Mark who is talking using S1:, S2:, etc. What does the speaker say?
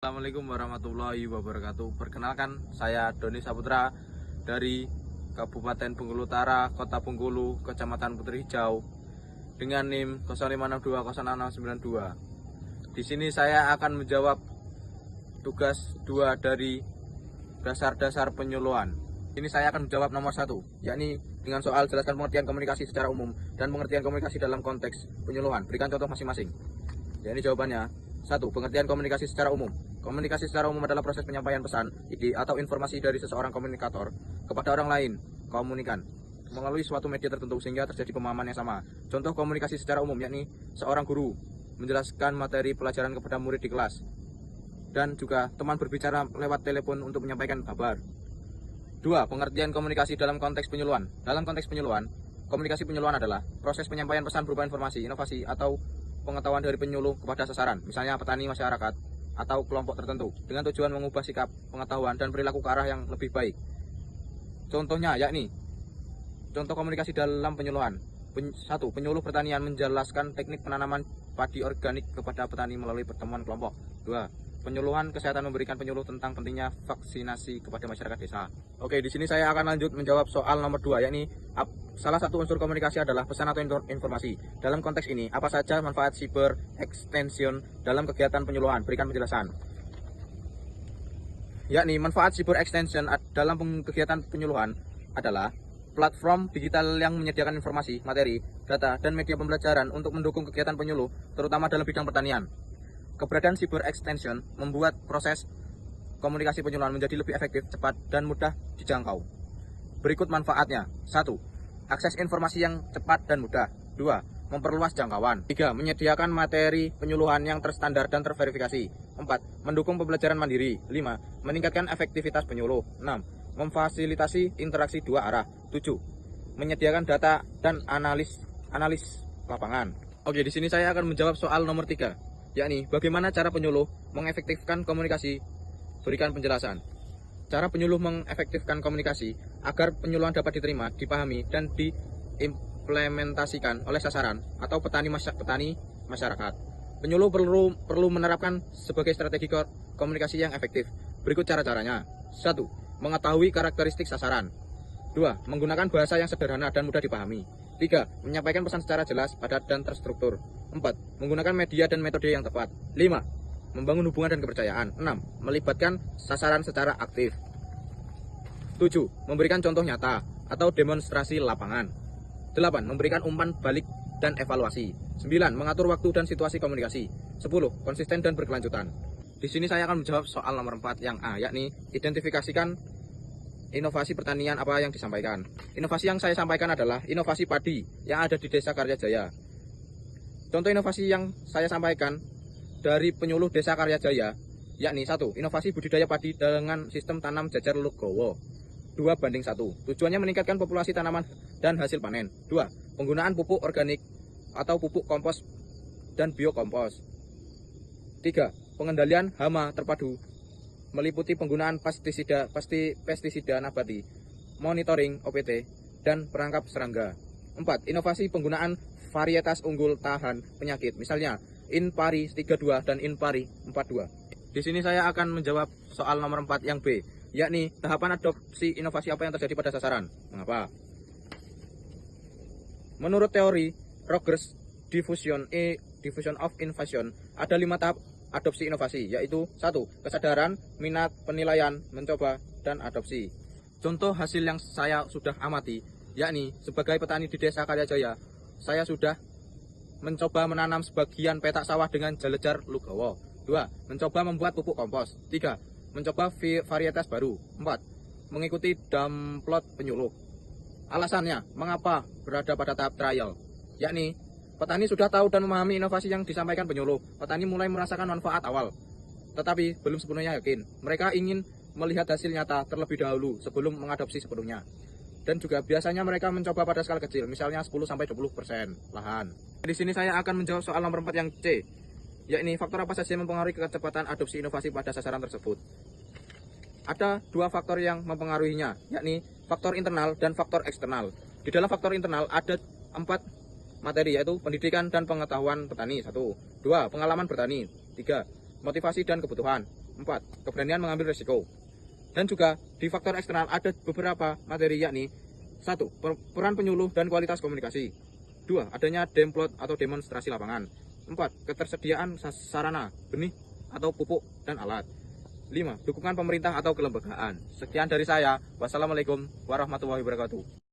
S1: Assalamualaikum warahmatullahi wabarakatuh. Perkenalkan, saya Doni Saputra dari Kabupaten Bengkulu Utara, Kota Bengkulu, Kecamatan Putri Hijau, dengan NIM 05620662. Di sini saya akan menjawab tugas 2 dari dasar-dasar penyuluhan. Ini saya akan menjawab nomor 1, yakni dengan soal jelaskan pengertian komunikasi secara umum dan pengertian komunikasi dalam konteks penyuluhan. Berikan contoh masing-masing. Ya, ini jawabannya. 1. Pengertian komunikasi secara umum. Komunikasi secara umum adalah proses penyampaian pesan, ide, atau informasi dari seseorang komunikator kepada orang lain, komunikan, melalui suatu media tertentu sehingga terjadi pemahaman yang sama. Contoh komunikasi secara umum yakni seorang guru menjelaskan materi pelajaran kepada murid di kelas, dan juga teman berbicara lewat telepon untuk menyampaikan kabar. 2. Pengertian komunikasi dalam konteks penyuluhan. Dalam konteks penyuluhan, komunikasi penyuluhan adalah proses penyampaian pesan berupa informasi, inovasi, atau pengetahuan dari penyuluh kepada sasaran, misalnya petani, masyarakat, atau kelompok tertentu, dengan tujuan mengubah sikap, pengetahuan, dan perilaku ke arah yang lebih baik. Contohnya yakni, contoh komunikasi dalam penyuluhan. 1. Penyuluh pertanian menjelaskan teknik penanaman padi organik kepada petani melalui pertemuan kelompok. 2. Penyuluhan kesehatan memberikan penyuluh tentang pentingnya vaksinasi kepada masyarakat desa. Oke, di sini saya akan lanjut menjawab soal nomor 2, yakni salah satu unsur komunikasi adalah pesan atau informasi. Dalam konteks ini, apa saja manfaat cyber extension dalam kegiatan penyuluhan? Berikan penjelasan. Yakni manfaat cyber extension dalam kegiatan penyuluhan adalah platform digital yang menyediakan informasi, materi, data, dan media pembelajaran untuk mendukung kegiatan penyuluh, terutama dalam bidang pertanian. Keberadaan cyber extension membuat proses komunikasi penyuluhan menjadi lebih efektif, cepat, dan mudah dijangkau. Berikut manfaatnya. 1. Akses informasi yang cepat dan mudah. 2. Memperluas jangkauan. 3. Menyediakan materi penyuluhan yang terstandar dan terverifikasi. 4. Mendukung pembelajaran mandiri. 5. Meningkatkan efektivitas penyuluh. 6. Memfasilitasi interaksi dua arah. 7. Menyediakan data dan analis lapangan. Oke, di sini saya akan menjawab soal nomor 3, yakni bagaimana cara penyuluh mengefektifkan komunikasi. Berikan penjelasan. Cara penyuluh mengefektifkan komunikasi agar penyuluhan dapat diterima, dipahami, dan diimplementasikan oleh sasaran atau petani masyarakat. Penyuluh perlu menerapkan sebagai strategi komunikasi yang efektif. Berikut cara-caranya. 1. Mengetahui karakteristik sasaran. 2. Menggunakan bahasa yang sederhana dan mudah dipahami. 3. Menyampaikan pesan secara jelas, padat, dan terstruktur. 4. Menggunakan media dan metode yang tepat. 5. Membangun hubungan dan kepercayaan. 6. Melibatkan sasaran secara aktif. 7. Memberikan contoh nyata atau demonstrasi lapangan. 8. Memberikan umpan balik dan evaluasi. 9. Mengatur waktu dan situasi komunikasi. 10. Konsisten dan berkelanjutan. Di sini saya akan menjawab soal nomor 4 yang A, yakni identifikasikan inovasi pertanian apa yang disampaikan. Inovasi yang saya sampaikan adalah inovasi padi yang ada di Desa Karyajaya. Contoh inovasi yang saya sampaikan dari penyuluh Desa Karyajaya, yakni 1. Inovasi budidaya padi dengan sistem tanam jajar legowo 2:1. Tujuannya meningkatkan populasi tanaman dan hasil panen. 2. Penggunaan pupuk organik atau pupuk kompos dan biokompos. 3. Pengendalian hama terpadu meliputi penggunaan pestisida nabati, monitoring OPT, dan perangkap serangga. 4. Inovasi penggunaan varietas unggul tahan penyakit, misalnya Inpari 32 dan Inpari 42. Di sini saya akan menjawab soal nomor 4 yang B, yakni tahapan adopsi inovasi apa yang terjadi pada sasaran. Mengapa? Menurut teori Rogers Diffusion of Innovation, ada 5 tahap adopsi inovasi, yaitu 1. Kesadaran, minat, penilaian, mencoba, dan adopsi. Contoh hasil yang saya sudah amati, yakni sebagai petani di Desa Karyajaya, saya sudah mencoba menanam sebagian petak sawah dengan jelejar legowo. 2. Mencoba membuat pupuk kompos. 3. Mencoba varietas baru. 4. Mengikuti damplot penyuluh. Alasannya, mengapa berada pada tahap trial? Yakni, petani sudah tahu dan memahami inovasi yang disampaikan penyuluh. Petani mulai merasakan manfaat awal, tetapi belum sepenuhnya yakin. Mereka ingin melihat hasil nyata terlebih dahulu sebelum mengadopsi sepenuhnya. Dan juga biasanya mereka mencoba pada skala kecil, misalnya 10-20% lahan. Di sini saya akan menjawab soal nomor 4 yang C, yakni faktor apa saja yang mempengaruhi kecepatan adopsi inovasi pada sasaran tersebut. Ada 2 faktor yang mempengaruhinya, yakni faktor internal dan faktor eksternal. Di dalam faktor internal ada 4 materi, yaitu pendidikan dan pengetahuan petani 1, 2. Pengalaman bertani 3. Motivasi dan kebutuhan 4. Keberanian mengambil risiko. Dan juga di faktor eksternal ada beberapa materi, yakni 1. Peran penyuluh dan kualitas komunikasi. 2. Adanya demplot atau demonstrasi lapangan. 4. Ketersediaan sarana, benih atau pupuk dan alat. 5. Dukungan pemerintah atau kelembagaan. Sekian dari saya. Wassalamualaikum warahmatullahi wabarakatuh.